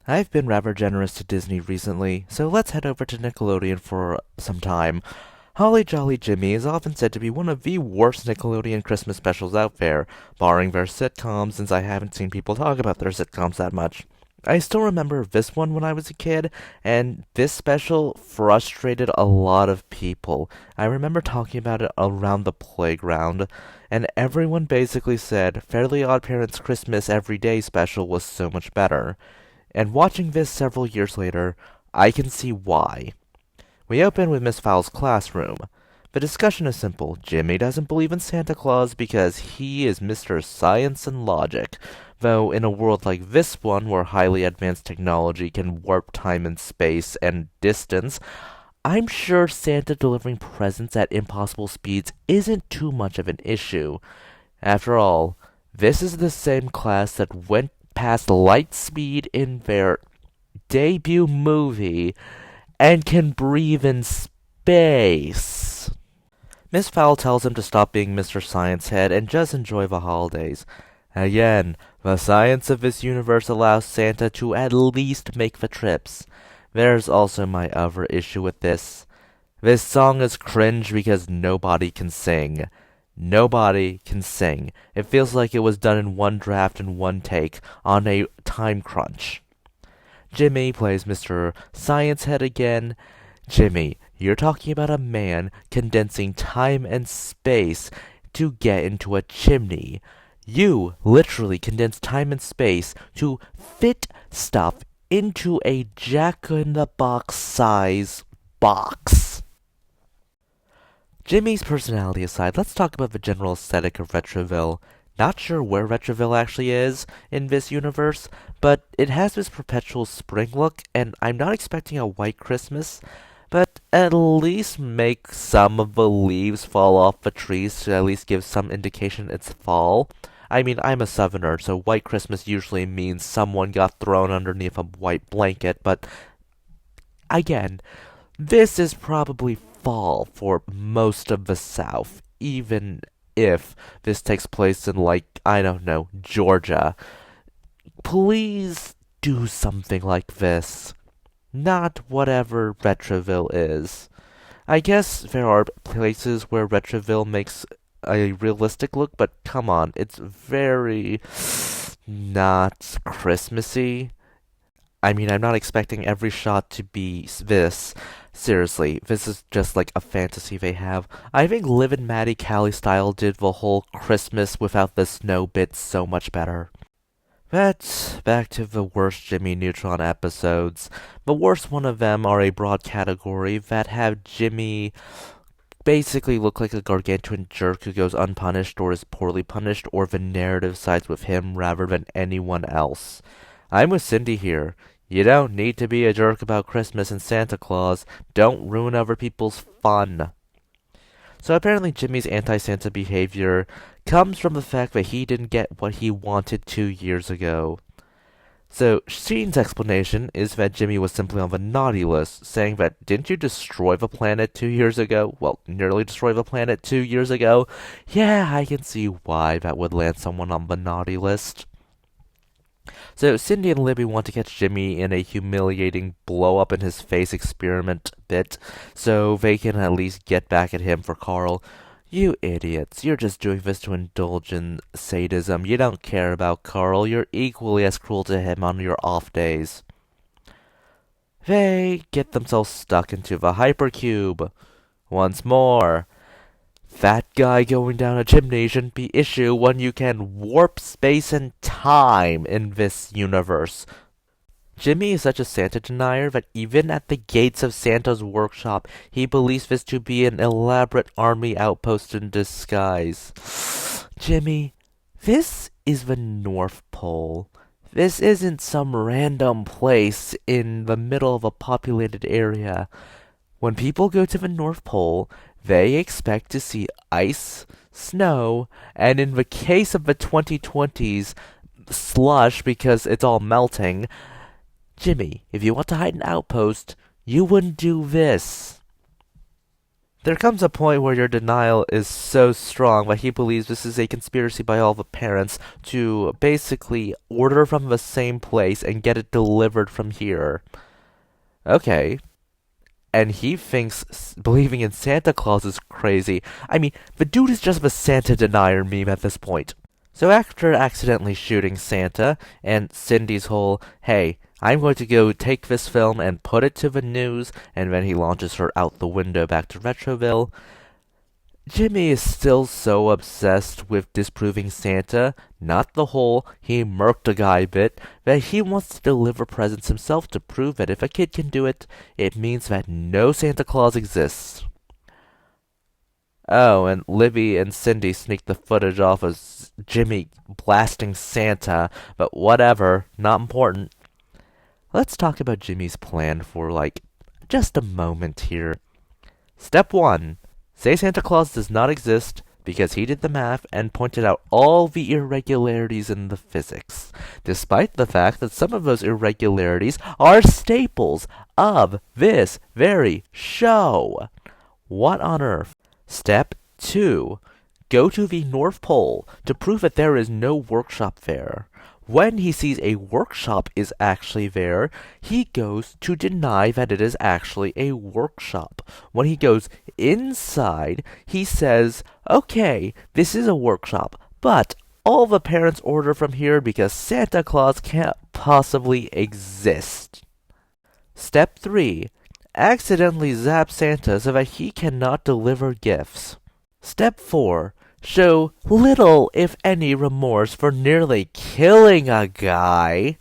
I've been rather generous to Disney recently, so let's head over to Nickelodeon for some time. Holly Jolly Jimmy is often said to be one of the worst Nickelodeon Christmas specials out there, barring their sitcoms, since I haven't seen people talk about their sitcoms that much. I still remember this one when I was a kid, and this special frustrated a lot of people. I remember talking about it around the playground, and everyone basically said Fairly Odd Parents' Christmas Every Day special was so much better. And watching this several years later, I can see why. We open with Miss Fowle's classroom. The discussion is simple. Jimmy doesn't believe in Santa Claus because he is Mr. Science and Logic. Though in a world like this one, where highly advanced technology can warp time and space and distance, I'm sure Santa delivering presents at impossible speeds isn't too much of an issue. After all, this is the same class that went past light speed in their debut movie and can breathe in space. Miss Fowl tells him to stop being Mr. Science Head and just enjoy the holidays. Again, the science of this universe allows Santa to at least make the trips. There's also my other issue with this. This song is cringe because nobody can sing. Nobody can sing. It feels like it was done in one draft and one take on a time crunch. Jimmy plays Mr. Science Head again. Jimmy, you're talking about a man condensing time and space to get into a chimney. You literally condense time and space to fit stuff into a jack-in-the-box size box. Jimmy's personality aside, let's talk about the general aesthetic of Retroville. Not sure where Retroville actually is in this universe, but it has this perpetual spring look, and I'm not expecting a white Christmas, but at least make some of the leaves fall off the trees to at least give some indication it's fall. I mean, I'm a southerner, so white Christmas usually means someone got thrown underneath a white blanket, but again, this is probably fall for most of the South, even if this takes place in, like, I don't know, Georgia. Please do something like this. Not whatever Retroville is. I guess there are places where Retroville makes a realistic look, but come on, it's very not Christmassy. I mean, I'm not expecting every shot to be this. Seriously, this is just like a fantasy they have. I think Liv and Maddie Callie style did the whole Christmas without the snow bit so much better. But back to the worst Jimmy Neutron episodes. The worst one of them are a broad category that have Jimmy basically look like a gargantuan jerk who goes unpunished or is poorly punished, or the narrative sides with him rather than anyone else. I'm with Cindy here. You don't need to be a jerk about Christmas and Santa Claus. Don't ruin other people's fun. So apparently Jimmy's anti-Santa behavior comes from the fact that he didn't get what he wanted 2 years ago. So Sheen's explanation is that Jimmy was simply on the naughty list, saying that didn't you destroy the planet 2 years ago? Well, nearly destroy the planet 2 years ago? Yeah, I can see why that would land someone on the naughty list. So Cindy and Libby want to catch Jimmy in a humiliating blow-up-in-his-face experiment bit, so they can at least get back at him for Carl. You idiots, you're just doing this to indulge in sadism. You don't care about Carl. You're equally as cruel to him on your off days. They get themselves stuck into the hypercube. Once more. That guy going down a chimney shouldn't be issue when you can warp space and time in this universe. Jimmy is such a Santa denier that even at the gates of Santa's workshop, he believes this to be an elaborate army outpost in disguise. Jimmy, this is the North Pole. This isn't some random place in the middle of a populated area. When people go to the North Pole, they expect to see ice, snow, and in the case of the 2020s, slush because it's all melting. Jimmy, if you want to hide an outpost, you wouldn't do this. There comes a point where your denial is so strong that he believes this is a conspiracy by all the parents to basically order from the same place and get it delivered from here. Okay. And he thinks believing in Santa Claus is crazy. I mean, the dude is just the Santa denier meme at this point. So after accidentally shooting Santa, and Cindy's whole, hey, I'm going to go take this film and put it to the news, and then he launches her out the window back to Retroville, Jimmy is still so obsessed with disproving Santa, not the whole he murked a guy bit, that he wants to deliver presents himself to prove that if a kid can do it, it means that no Santa Claus exists. Oh, and Libby and Cindy sneaked the footage off of Jimmy blasting Santa, but whatever, not important. Let's talk about Jimmy's plan for, just a moment here. Step 1. Say Santa Claus does not exist because he did the math and pointed out all the irregularities in the physics, despite the fact that some of those irregularities are staples of this very show. What on earth? Step 2. Go to the North Pole to prove that there is no workshop there. When he sees a workshop is actually there, he goes to deny that it is actually a workshop. When he goes inside, he says, okay, this is a workshop, but all the parents order from here because Santa Claus can't possibly exist. Step 3. Accidentally zap Santa so that he cannot deliver gifts. Step 4. Show little, if any, remorse for nearly killing a guy,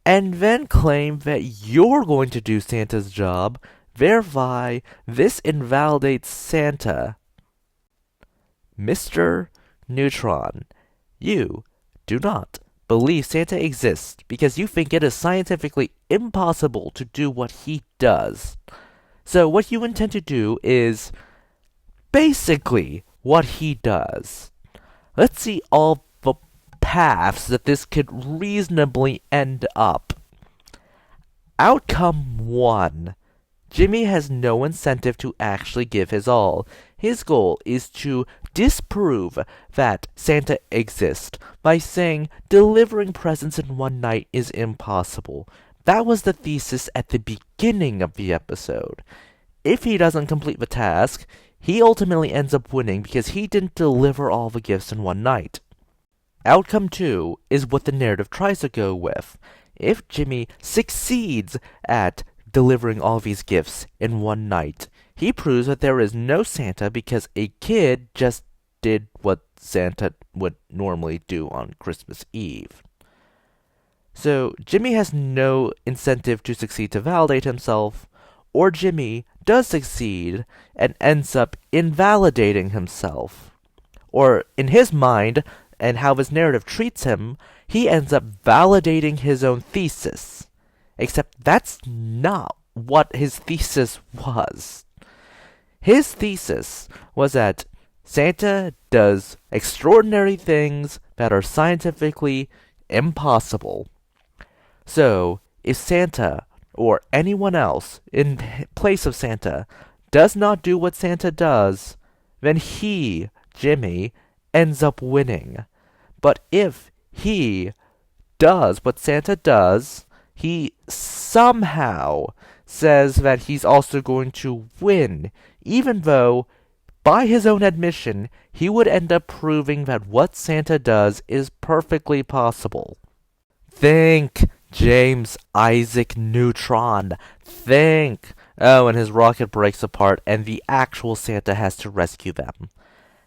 and then claim that you're going to do Santa's job, thereby this invalidates Santa. Mr. Neutron, you do not believe Santa exists because you think it is scientifically impossible to do what he does. So what you intend to do is basically what he does. Let's see all the paths that this could reasonably end up. Outcome 1. Jimmy has no incentive to actually give his all. His goal is to disprove that Santa exists by saying delivering presents in one night is impossible. That was the thesis at the beginning of the episode. If he doesn't complete the task, he ultimately ends up winning because he didn't deliver all the gifts in one night. Outcome 2 is what the narrative tries to go with. If Jimmy succeeds at delivering all these gifts in one night, he proves that there is no Santa because a kid just did what Santa would normally do on Christmas Eve. So Jimmy has no incentive to succeed to validate himself, or Jimmy does succeed and ends up invalidating himself. Or in his mind, and how his narrative treats him, he ends up validating his own thesis. Except that's not what his thesis was. His thesis was that Santa does extraordinary things that are scientifically impossible. So, if Santa, or anyone else in place of Santa, does not do what Santa does, then he, Jimmy, ends up winning. But if he does what Santa does, he somehow says that he's also going to win, even though, by his own admission, he would end up proving that what Santa does is perfectly possible. Think, James Isaac Neutron. Think. Oh, and his rocket breaks apart, and the actual Santa has to rescue them.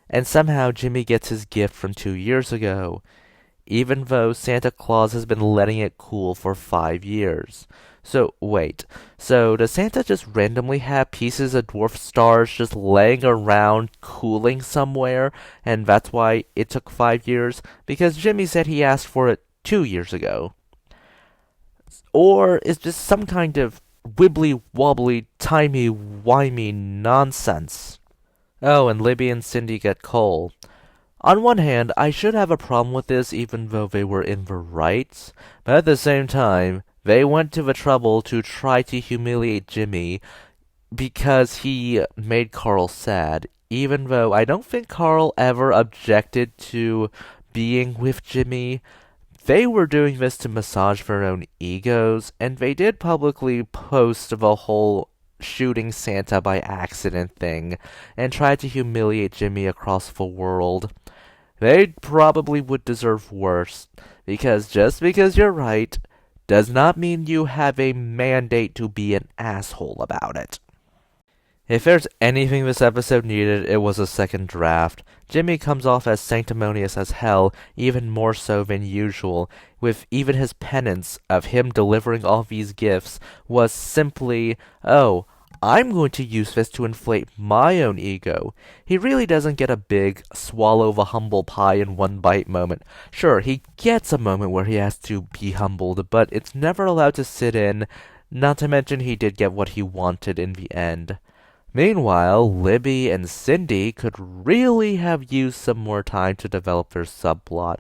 And somehow Jimmy gets his gift from 2 years ago, even though Santa Claus has been letting it cool for 5 years. So, wait. So, does Santa just randomly have pieces of dwarf stars just laying around cooling somewhere, and that's why it took 5 years? Because Jimmy said he asked for it 2 years ago. Or is this some kind of wibbly-wobbly, timey-wimey nonsense? Oh, and Libby and Cindy get coal. On one hand, I should have a problem with this even though they were in the right, but at the same time, they went to the trouble to try to humiliate Jimmy because he made Carl sad, even though I don't think Carl ever objected to being with Jimmy. They were doing this to massage their own egos, and they did publicly post the whole shooting Santa by accident thing and tried to humiliate Jimmy across the world. They probably would deserve worse, because just because you're right does not mean you have a mandate to be an asshole about it. If there's anything this episode needed, it was a second draft. Jimmy comes off as sanctimonious as hell, even more so than usual, with even his penance of him delivering all these gifts was simply, oh, I'm going to use this to inflate my own ego. He really doesn't get a big, swallow the humble pie in one bite moment. Sure, he gets a moment where he has to be humbled, but it's never allowed to sit in, not to mention he did get what he wanted in the end. Meanwhile, Libby and Cindy could really have used some more time to develop their subplot.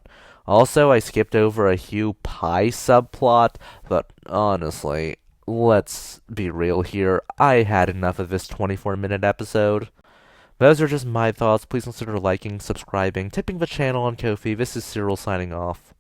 Also, I skipped over a Hugh Pie subplot, but honestly, let's be real here. I had enough of this 24-minute episode. Those are just my thoughts. Please consider liking, subscribing, tipping the channel on Ko-fi. This is Cyril signing off.